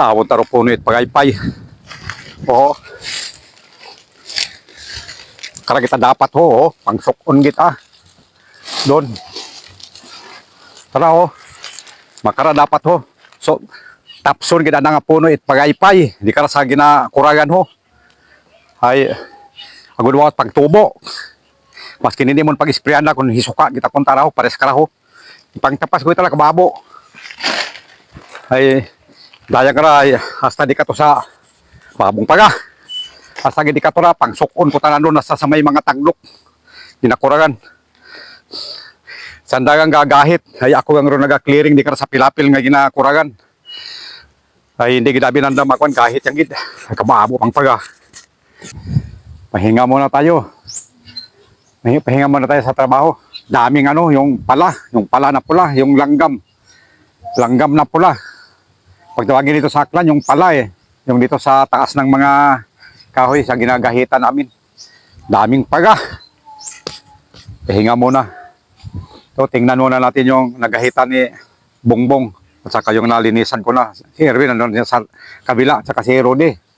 Awon taro puno it pagaypay. Oo. Kara kita dapat ho, pangsukon kita. Doon. Tara ho. Makara dapat ho. So, tapson kita na nga puno it pagaypay. Di kara sa ginakuragan ho. Ay, agudwat pagtubo. Maski hindi mo pag-isprayan na kung hisuka kita kung taraho, pares karaho. Ipangtapas ko itala kababo. Ay, daya kara ay hasta di ka to sa babong paga. Hasta di ka to na pangsukon ko tanan doon nasa sa may mga taglok. Dinakuragan. Sandagang gagahit. Ay ako ang ron naga-clearing di kara sa pilapil nga ginakuragan. Ay hindi ginabi nandam ako kahit yung gid. Kababo pang paga. Pahinga muna tayo. Pahinga muna tayo sa trabaho. Daming yung pala na pula, yung langgam. Langgam na pula. Pag tawagin dito sa Aklan, yung pala yung dito sa taas ng mga kahoy sa ginagahitan namin. Daming paga. Pahinga muna. So, tingnan muna natin yung nagahitan ni Bongbong. At saka yung nalinisan ko na. Si Erwin nandun sa kabila, at saka si Rode.